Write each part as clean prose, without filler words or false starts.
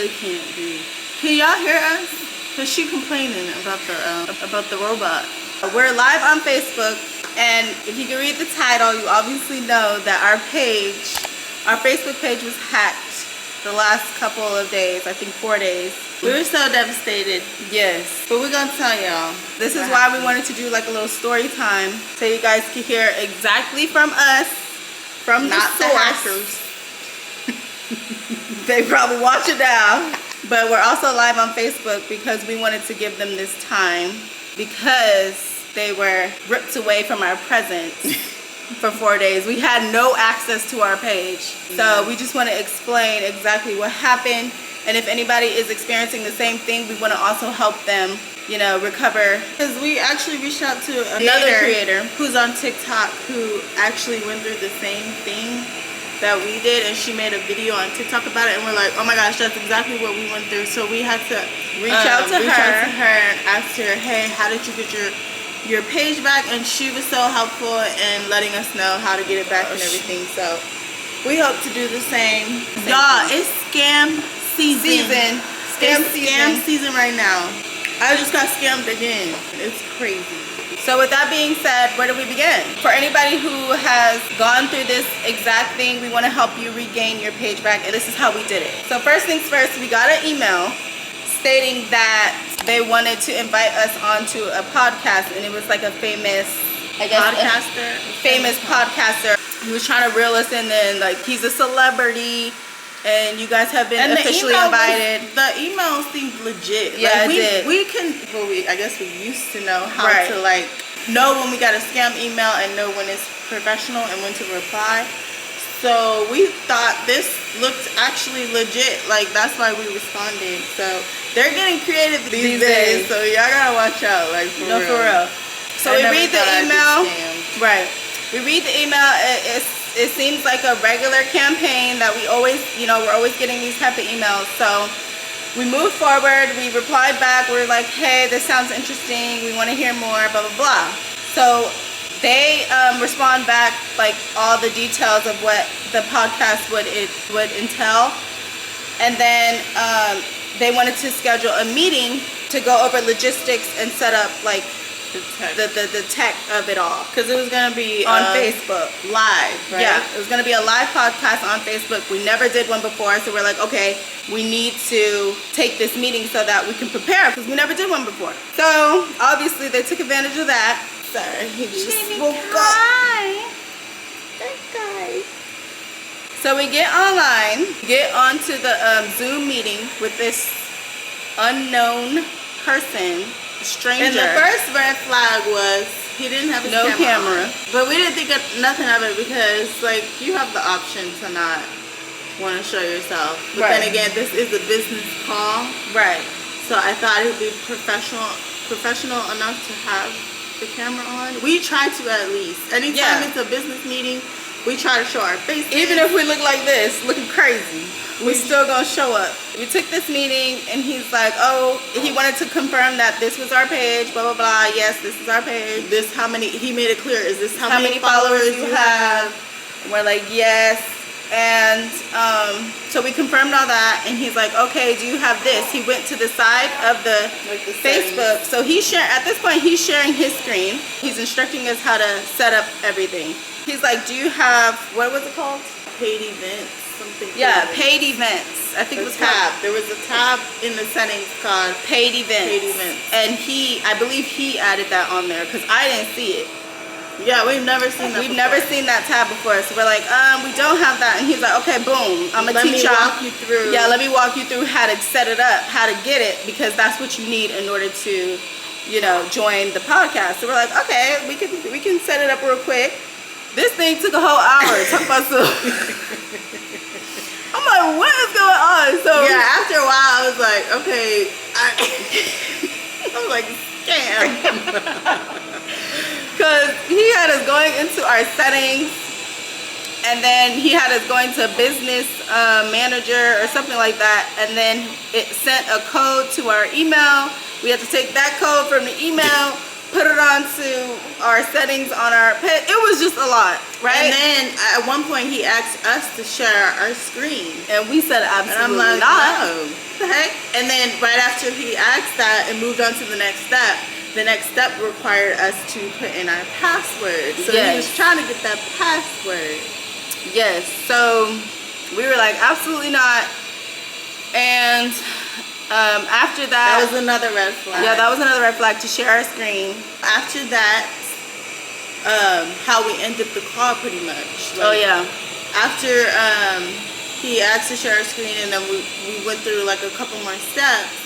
really can't do. Can y'all hear us? Cause she complaining about the robot. We're live on Facebook, and if you can read the title, you obviously know that our Facebook page was hacked the last couple of days. I think 4 days. We were so devastated. Yes, but we're gonna tell y'all. This is why we wanted to do like a little story time, so you guys can hear exactly from us, from not the the hackers. They probably watch it now. But we're also live on Facebook because we wanted to give them this time because they were ripped away from our presence for 4 days. We had no access to our page. So we just want to explain exactly what happened. And if anybody is experiencing the same thing, we want to also help them, you know, recover. Because we actually reached out to another creator who's on TikTok who actually went through the same thing that we did, and she made a video on TikTok about it, and we're like, oh my gosh, that's exactly what we went through. So we had to reach out to her and ask her, hey, how did you get your page back? And she was so helpful in letting us know how to get it back and everything. So we hope to do the same. Y'all, it's scam season. Scam season right now. I just got scammed again. It's crazy. So with that being said, where do we begin? For anybody who has gone through this exact thing, we want to help you regain your page back, and this is how we did it. So first things first, we got an email stating that they wanted to invite us onto a podcast, and it was like a famous, I guess, famous podcaster. He was trying to reel us in, and like he's a celebrity, and you guys have been officially invited. The email seemed legit. Yeah, like, it did. I guess we used to know how to like know when we got a scam email and know when it's professional and when to reply. So we thought this looked actually legit. Like, that's why we responded. So they're getting creative these days. So y'all gotta watch out. Like, for real. So we read the email. Right. We read the email. It seems like a regular campaign that we always, you know, we're always getting these type of emails. So we moved forward. We replied back. We're like, hey, this sounds interesting. We want to hear more, blah, blah, blah. So they respond back like all the details of what the podcast would entail. And then they wanted to schedule a meeting to go over logistics and set up like the tech of it all, because it was gonna be on Facebook live, right? Yeah, it was gonna be a live podcast on Facebook. We never did one before, so we're like, okay, we need to take this meeting so that we can prepare, because we never did one before. So obviously they took advantage of that. Sorry, he just woke up. Guys. So we get online, get onto the Zoom meeting with this unknown person. Stranger. And the first red flag was he didn't have his camera. But we didn't think of nothing of it because, like, you have the option to not want to show yourself. But then again, this is a business call. Right. So I thought it would be professional enough to have the camera on. We try to, at least. Anytime it's a business meeting, we try to show our faces. Even if we look like this, looking crazy, we still gonna show up. We took this meeting, and he's like, oh, he wanted to confirm that this was our page, blah, blah, blah. Yes, this is our page. This, how many, he made it clear, is this how many followers you have? And we're like, yes. And so we confirmed all that, and he's like, okay, do you have this? He went to the side of the Facebook. So he's sharing, at this point, he's sharing his screen. He's instructing us how to set up everything. He's like, do you have, what was it called? Paid events. Paid events. I think it was tab. There was a tab in the settings called paid events. Paid events. And I believe he added that on there because I didn't see it. Yeah, we've never seen that. We've never seen that tab before. So we're like, we don't have that. And he's like, okay, boom. I'm gonna teach y'all. Let me walk you through. Yeah, let me walk you through how to set it up, how to get it, because that's what you need in order to, you know, join the podcast. So we're like, okay, we can set it up real quick. This thing took a whole hour. Talk about some. I'm like, what is going on? So yeah, after a while, I was like, okay, I was like, scam. Because he had us going into our settings, and then he had us going to business manager or something like that, and then it sent a code to our email. We had to take that code from the email, put put it onto our settings on our page. It was just a lot, right? And then at one point he asked us to share our screen. And we said absolutely and I'm like, not. No. What the heck? And then right after he asked that, it moved on to the next step. The next step required us to put in our password. So he was trying to get that password. Yes. So we were like, absolutely not. And after that was another red flag. Yeah, that was another red flag, to share our screen. After that, how we ended the call pretty much. Like, oh yeah. After he asked to share our screen, and then we went through like a couple more steps.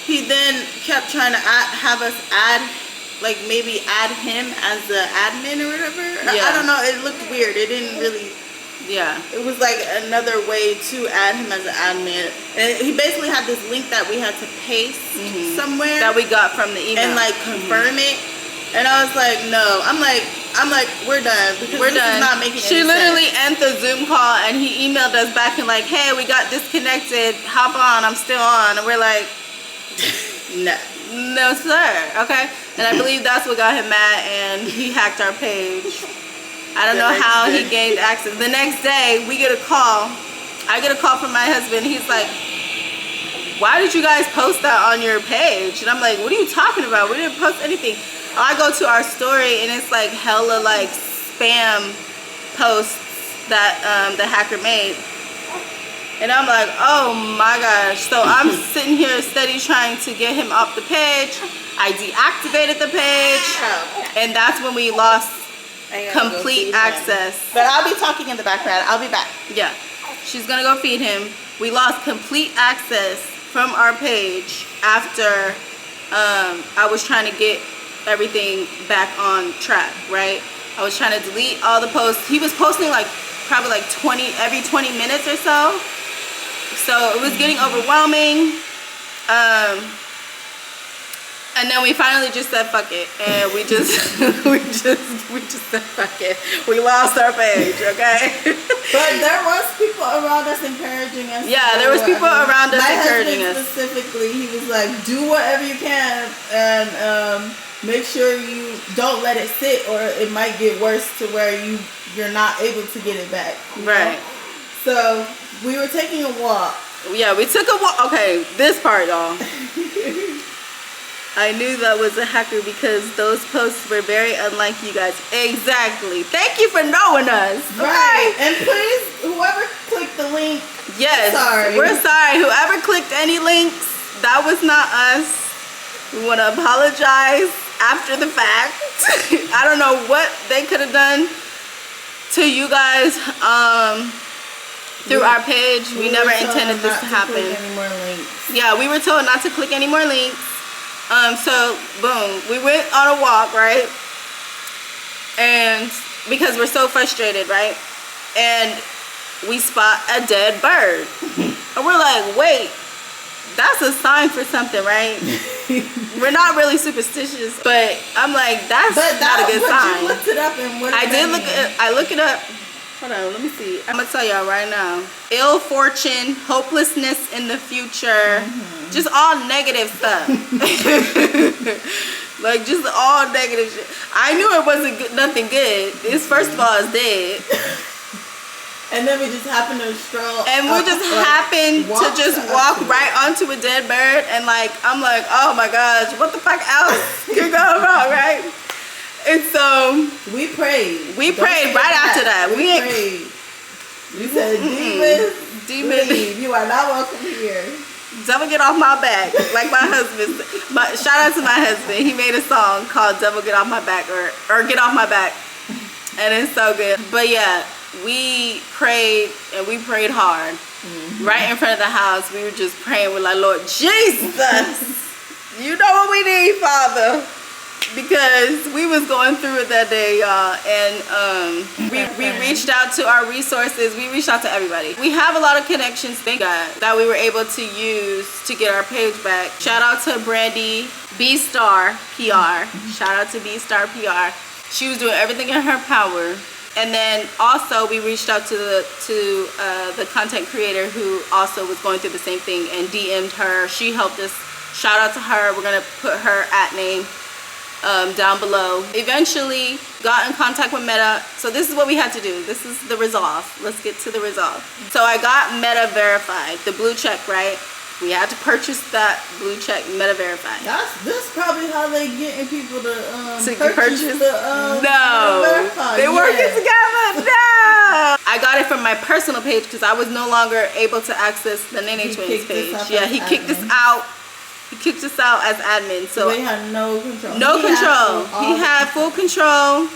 He then kept trying to have us like maybe add him as the admin or whatever. Yeah. I don't know. It looked weird. It didn't really. Yeah. It was like another way to add him as an admin. And he basically had this link that we had to paste somewhere. That we got from the email. And like confirm it. And I was like, no. I'm like, we're done. Because we're this done. is not making any She literally sense. ended the Zoom call, and he emailed us back and like, hey, we got disconnected. Hop on. I'm still on. And we're like, no sir. Okay. And I believe that's what got him mad, and he hacked our page. I don't know how he gained access. The next day, we get a call. I get a call from my husband. He's like, why did you guys post that on your page? And I'm like, what are you talking about? We didn't post anything. I go to our story, and it's like hella like spam posts that the hacker made. And I'm like, oh my gosh. So I'm sitting here steady trying to get him off the page. I deactivated the page. And that's when we lost complete access. But I'll be talking in the background. I'll be back. Yeah. She's gonna go feed him. We lost complete access from our page after I was trying to get everything back on track, right? I was trying to delete all the posts. He was posting like probably like every 20 minutes or so. So it was getting overwhelming. And then we finally just said fuck it, and we just said fuck it. We lost our page, okay? But there was people around us encouraging us. Yeah, there was people around us encouraging us. Specifically, he was like, do whatever you can, and make sure you don't let it sit, or it might get worse to where you're not able to get it back. Right. So we were taking a walk. Yeah, we took a walk. Okay, this part, y'all. I knew that was a hacker because those posts were very unlike you guys. Exactly. Thank you for knowing us. Right. Okay? And please, whoever clicked the link. Yes. Sorry. We're sorry. Whoever clicked any links, that was not us. We want to apologize after the fact. I don't know what they could have done to you guys through our page. We never intended this to happen. Any more links. Yeah, we were told not to click any more links. So boom, we went on a walk, right? And because we're so frustrated, right? And we spot a dead bird. And we're like, wait, that's a sign for something, right? We're not really superstitious, but I'm like, that's not a good sign. You looked it up, and what I did look it up. Hold on, let me see. I'm gonna tell y'all right now. Ill fortune, hopelessness in the future, just all negative stuff. Like just all negative shit. I knew it wasn't good, nothing good. This first of all is dead. And then we just happened to stroll. And we just happened to just walk right onto a dead bird, and like I'm like, oh my gosh, what the fuck else could go wrong, right? And so we prayed. We prayed right after that. We prayed. We said, demons, leave. You are not welcome here. Devil, get off my back. Like my husband. Shout out to my husband. He made a song called Devil, Get Off My Back, or Get Off My Back. And it's so good. But yeah, we prayed, and we prayed hard. Right in front of the house, we were just praying. We're like, Lord Jesus, you know what we need, Father. Because we was going through it that day, y'all, and we reached out to our resources. We reached out to everybody. We have a lot of connections, thank God, that we were able to use to get our page back. Shout out to Brandy B-Star PR. Shout out to B-Star PR. She was doing everything in her power. And then also we reached out to the content creator who also was going through the same thing, and DM'd her. She helped us. Shout out to her. We're gonna put her @ name down below. Eventually got in contact with Meta. So this is what we had to do. This is the resolve. Let's get to the resolve. So I got Meta verified, the blue check, right? We had to purchase that blue check, Meta verified. This probably how they getting people to purchase the no, verified. they working together. No, I got it from my personal page because I was no longer able to access the NaeNaeTwins page. Yeah, he kicked us out. He kicked us out as admin. So they had no control. No control. He had full control.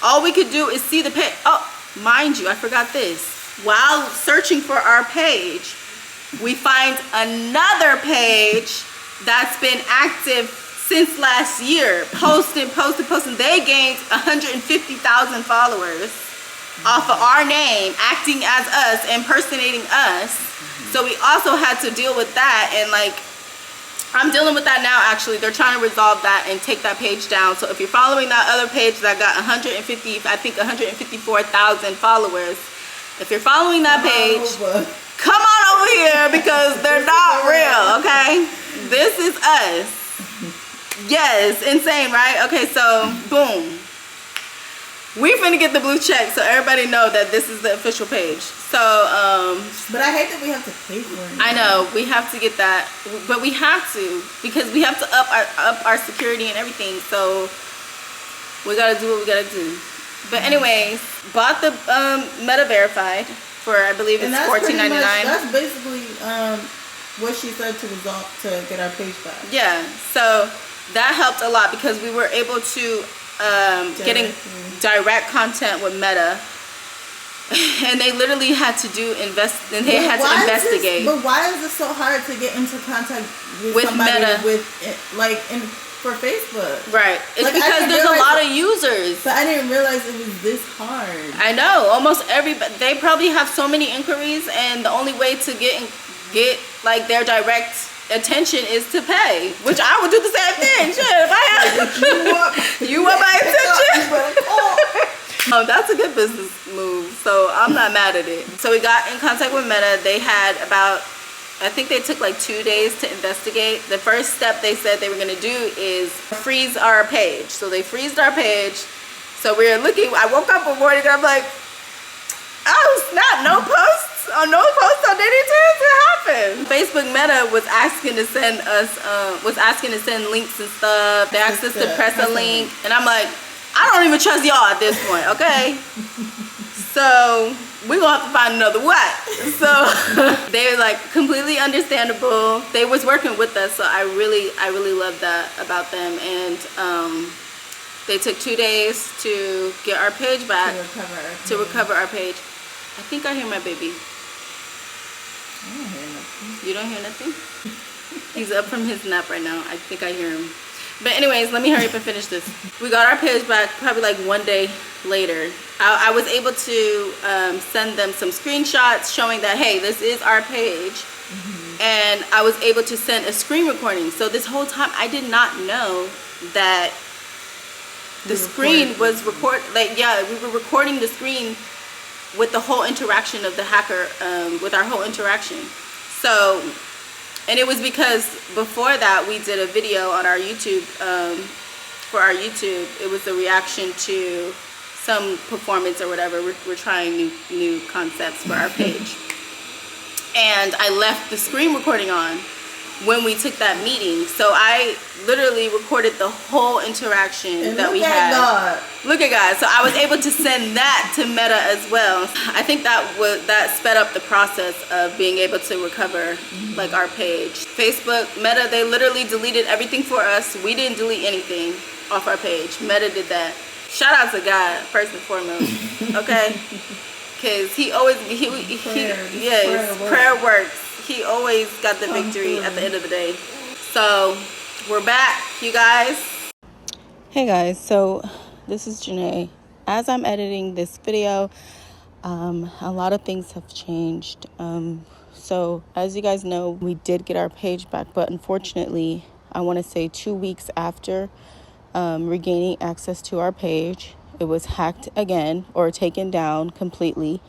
All we could do is see the page. Oh, mind you, I forgot this. While searching for our page, we find another page that's been active since last year. Posting. They gained 150,000 followers off of our name, acting as us, impersonating us. So we also had to deal with that, and like, I'm dealing with that now. Actually, they're trying to resolve that and take that page down. So if you're following that other page that got 154,000 followers, if you're following that page, come on over here because they're not real, okay? This is us. Yes, insane, right? Okay, so boom. We're finna get the blue check so everybody know that this is the official page. So, but I hate that we have to pay for it. I know, we have to get that, but we have to because we have to up our security and everything. So we gotta do what we gotta do. But anyways, bought the Meta verified for, I believe it's $14.99. That's basically what she said to get our page back. Yeah, so that helped a lot because we were able to getting direct content with Meta, and they literally had to investigate. But why is it so hard to get into contact with somebody Meta for Facebook? Right, it's like, because there's a lot of users. But I didn't realize it was this hard. I know, almost everybody. They probably have so many inquiries, and the only way to get like their direct attention is to pay, which I would do the same thing. Shit, if I had you want my attention. That's a good business move, so I'm not mad at it. So we got in contact with Meta. They had about, I think they took like 2 days to investigate. The first step they said they were going to do is freeze our page. So they freezed our page. So we were looking. I woke up one morning and I'm like, oh snap, no posts on NaeNaeTwins. What happened? Facebook Meta was asking to send us links and stuff. They asked us to press a link, and I'm like, I don't even trust y'all at this point, okay? So we're gonna have to find another way. So they're like completely understandable. They was working with us, so I really love that about them. And they took 2 days to get our page back, to recover our page. I think I hear my baby. I don't hear nothing. You don't hear nothing? He's up from his nap right now. I think I hear him. But anyways, let me hurry up and finish this. We got our page back probably like 1 day later. I was able to send them some screenshots showing that, hey, this is our page. And I was able to send a screen recording. So this whole time I did not know that the screen was recorded. Like, yeah, we were recording the screen with the whole interaction of the hacker, with our whole interaction. So, and it was because before that we did a video on our YouTube, for our YouTube. It was a reaction to some performance or whatever. We're trying new concepts for our page. And I left the screen recording on when we took that meeting. So I literally recorded the whole interaction that we had. Look at God. So I was able to send that to Meta as well. I think that sped up the process of being able to recover like our page. Facebook, Meta, they literally deleted everything for us. We didn't delete anything off our page. Meta did that. Shout out to God first and foremost. Okay? Because he always, prayer works. He always got the victory at the end of the day. So we're back, you guys. Hey guys, so this is Janae. As I'm editing this video, a lot of things have changed. So as you guys know, we did get our page back, but unfortunately, I want to say 2 weeks after regaining access to our page, it was hacked again or taken down completely.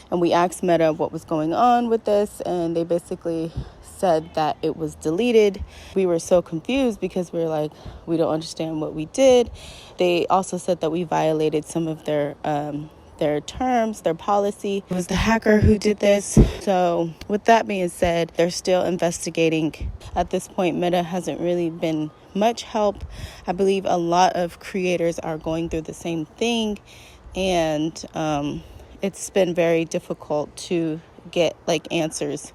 And we asked Meta what was going on with this, and they basically said that it was deleted. We were so confused because we were like, we don't understand what we did. They also said that we violated some of their terms, their policy. It was the hacker who did this. So with that being said, they're still investigating. At this point, Meta hasn't really been much help. I believe a lot of creators are going through the same thing, and it's been very difficult to get like answers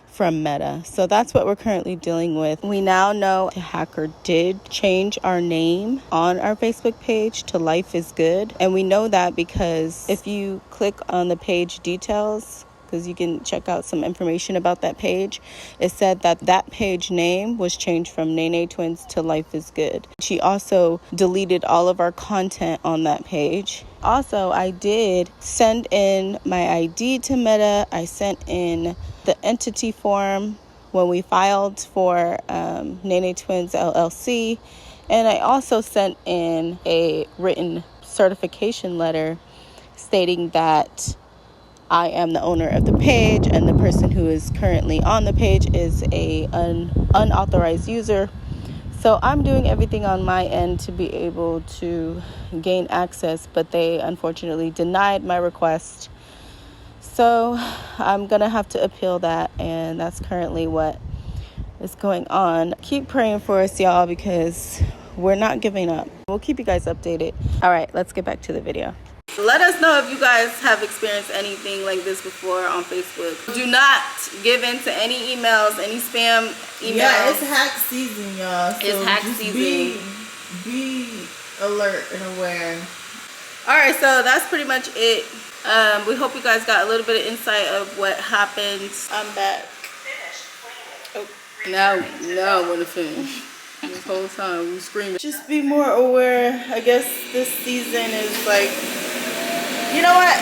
from Meta. So that's what we're currently dealing with. We now know the hacker did change our name on our Facebook page to Life is Good. And we know that because if you click on the page details, because you can check out some information about that page, it said that that page name was changed from NaeNaeTwins to Life is Good. She also deleted all of our content on that page. Also, I did send in my ID to Meta. I sent in the entity form when we filed for NaeNaeTwins LLC. And I also sent in a written certification letter stating that I am the owner of the page and the person who is currently on the page is an unauthorized user. So I'm doing everything on my end to be able to gain access, but they unfortunately denied my request. So I'm going to have to appeal that, and that's currently what is going on. Keep praying for us, y'all, because we're not giving up. We'll keep you guys updated. All right, let's get back to the video. Let us know if you guys have experienced anything like this before on Facebook. Do not give in to any emails, any spam emails. Yeah, it's hack season, y'all. So it's hack season. Be alert and aware. All right, so that's pretty much it. We hope you guys got a little bit of insight of what happened. I'm back. Oh, now I want to finish. This whole time we screaming. Just be more aware. I guess this season is like, you know what?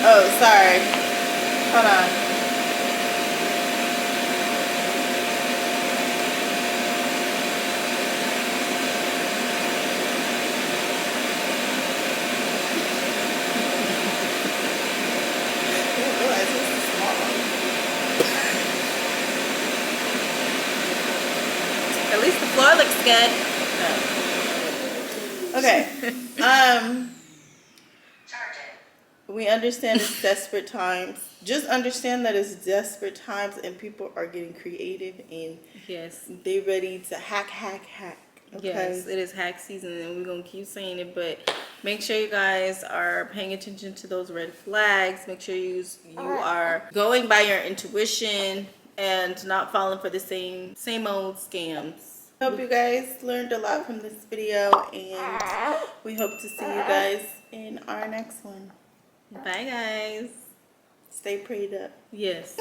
Oh, sorry. Hold on. At least the floor looks good. Okay. We understand it's desperate times. Just understand that it's desperate times and people are getting creative and yes, they're ready to hack. Okay? Yes, it is hack season and we're going to keep saying it, but make sure you guys are paying attention to those red flags. Make sure you are going by your intuition and not falling for the same old scams. Hope you guys learned a lot from this video, and we hope to see you guys in our next one. Bye, guys. Stay prayed up. Yes.